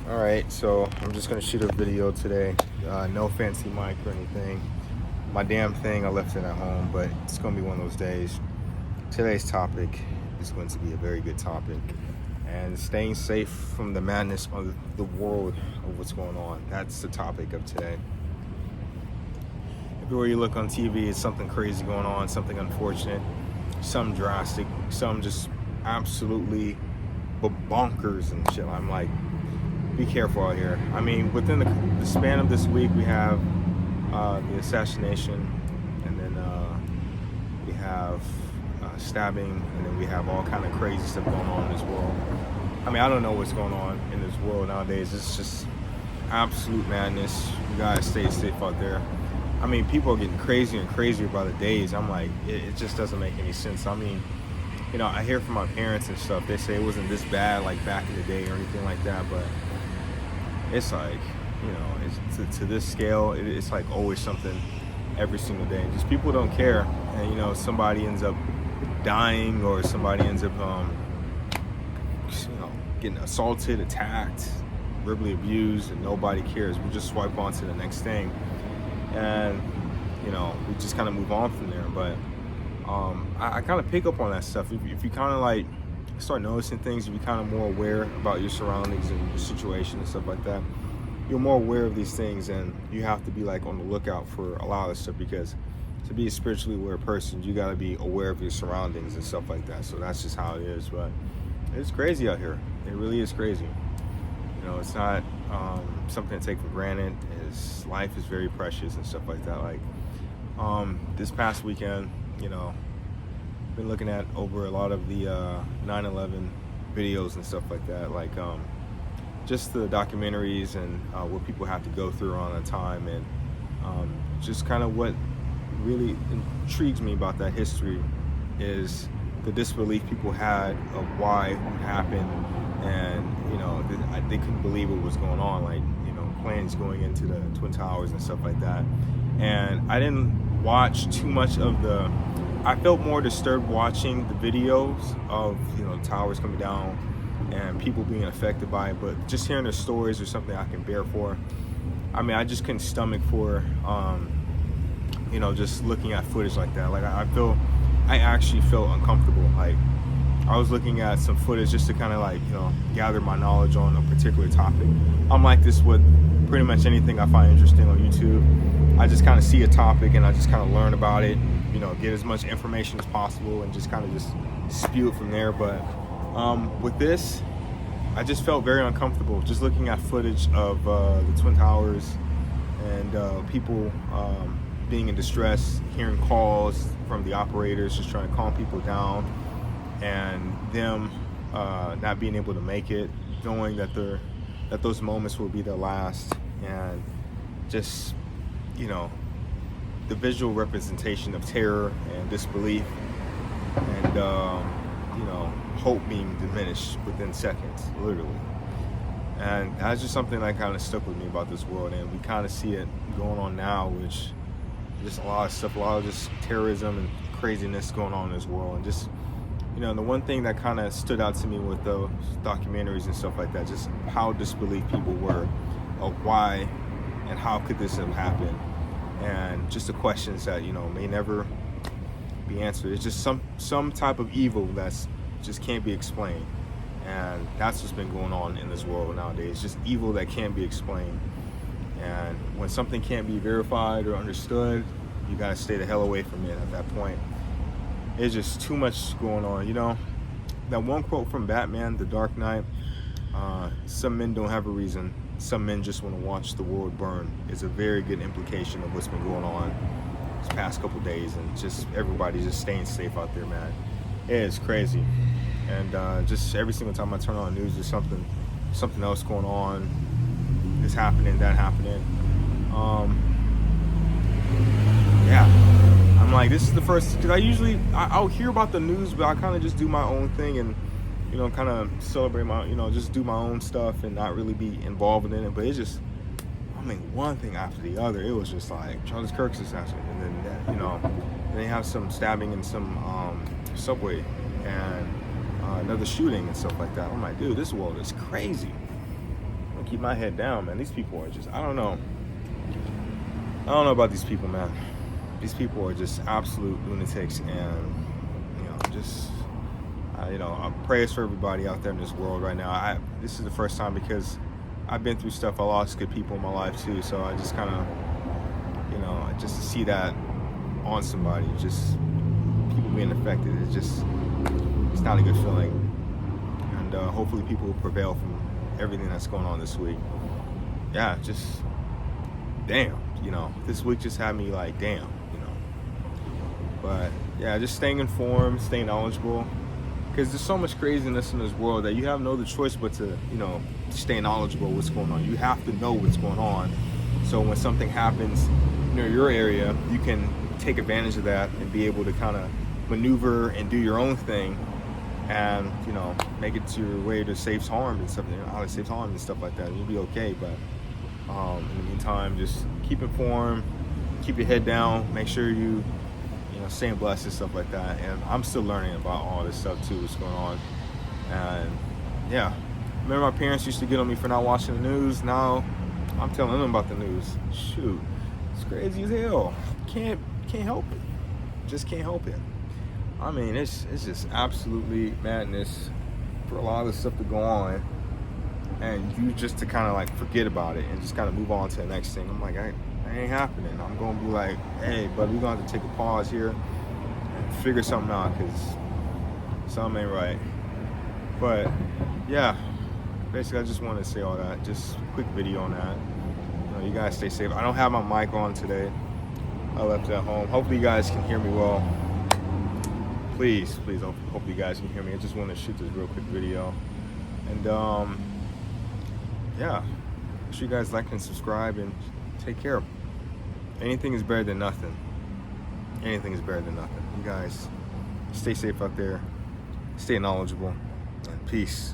All right, so I'm just gonna shoot a video today. No fancy mic or anything. My damn thing, I left it at home, but it's gonna be one of those days. Today's topic is going to be a very good topic, and staying safe from the madness of the world of what's going on. That's the topic of today. Everywhere you look on TV, it's something crazy going on, something unfortunate, some drastic, some just absolutely bonkers and shit. I'm like, be careful out here. I mean, within the span of this week, we have the assassination, and then we have stabbing, and then we have all kind of crazy stuff going on in this world. I mean, I don't know what's going on in this world nowadays. It's just absolute madness. You gotta stay safe out there. I mean, people are getting crazier and crazier by the days. I'm like, it just doesn't make any sense. I mean, I hear from my parents and stuff. They say it wasn't this bad like back in the day or anything like that, but it's like, it's to this scale, it's like always something every single day. Just people don't care, and somebody ends up dying, or somebody ends up, getting assaulted, attacked, verbally abused, and nobody cares. We just swipe on to the next thing, and we just kind of move on from there. But I kind of pick up on that stuff. If you kind of like start noticing things, if you're kind of more aware about your surroundings and your situation and stuff like that, you're more aware of these things, and you have to be like on the lookout for a lot of this stuff, because to be a spiritually aware person, you got to be aware of your surroundings and stuff like that. So that's just how it is. But it's crazy out here. It really is crazy. It's not something to take for granted. Life is very precious and stuff like that. Like this past weekend, been looking at over a lot of the 9/11 videos and stuff like that, like just the documentaries and what people have to go through on a time, and just kind of what really intrigues me about that history is the disbelief people had of why it happened, and they couldn't believe what was going on, like planes going into the Twin Towers and stuff like that. And I didn't watch too much of I felt more disturbed watching the videos of towers coming down and people being affected by it, but just hearing their stories or something I can bear for. I mean, I just couldn't stomach for just looking at footage like that. Like I actually felt uncomfortable. Like I was looking at some footage just to kind of like gather my knowledge on a particular topic. I'm like this with pretty much anything I find interesting on YouTube. I just kind of see a topic and I just kind of learn about it, get as much information as possible, and just kind of just spew it from there. But with this, I just felt very uncomfortable just looking at footage of the Twin Towers and people being in distress, hearing calls from the operators just trying to calm people down, and them not being able to make it, knowing that those moments will be their last, and just the visual representation of terror and disbelief, and hope being diminished within seconds, literally. And that's just something that kind of stuck with me about this world, and we kind of see it going on now, which just a lot of stuff, a lot of just terrorism and craziness going on in this world. And just the one thing that kind of stood out to me with those documentaries and stuff like that, just how disbelief people were of why and how could this have happened, and just the questions that may never be answered. It's just some type of evil that's just can't be explained, and that's what's been going on in this world nowadays. Just evil that can't be explained, and when something can't be verified or understood, you gotta stay the hell away from it. At that point, it's just too much going on. That one quote from Batman, The Dark Knight, some men don't have a reason, some men just want to watch the world burn, is a very good implication of what's been going on this past couple days, and just everybody just staying safe out there, man. It's crazy. And just every single time I turn on the news, there's something else going on, this happening, that happening. Yeah, I'm like, this is the first, because I'll hear about the news, but I kind of just do my own thing, and kind of celebrate my, just do my own stuff and not really be involved in it. But it's just, one thing after the other. It was just like Charlie Kirk's assassin, and then and they have some stabbing in some subway, and another shooting and stuff like that. I'm like, dude, this world is crazy. gonna keep my head down, man. These people are just, I don't know about these people, man. These people are just absolute lunatics, and just prayers for everybody out there in this world right now. This is the first time, because I've been through stuff. I lost good people in my life too, so I just kind of, just to see that on somebody, just people being affected, it's not a good feeling. And hopefully people will prevail from everything that's going on this week. Yeah, just damn, this week just had me like, damn, But yeah, just staying informed, staying knowledgeable, because there's so much craziness in this world that you have no other choice but to, stay knowledgeable what's going on. You have to know what's going on, so when something happens near your area, you can take advantage of that and be able to kind of maneuver and do your own thing, and make it to your way to safe harm and stuff. Out of safe harm and stuff like that. You'll be okay. But in the meantime, just keep informed, keep your head down, make sure you staying blessed and stuff like that. And I'm still learning about all this stuff too, what's going on. And yeah, remember my parents used to get on me for not watching the news. Now I'm telling them about the news. Shoot, it's crazy as hell. Can't help it. Just can't help it. I mean, it's just absolutely madness for a lot of the stuff to go on, and you just to kind of like forget about it and just kind of move on to the next thing. I'm like, that ain't happening. I'm gonna be like, hey, but we're gonna have to take a pause here and figure something out, because something ain't right. But yeah, basically I just wanted to say all that. Just a quick video on that. You guys stay safe. I don't have my mic on today. I left it at home. Hopefully you guys can hear me well. Please, hope you guys can hear me. I just want to shoot this real quick video. And yeah, make sure you guys like and subscribe and take care. Anything is better than nothing. Anything is better than nothing. You guys stay safe out there, stay knowledgeable, and peace.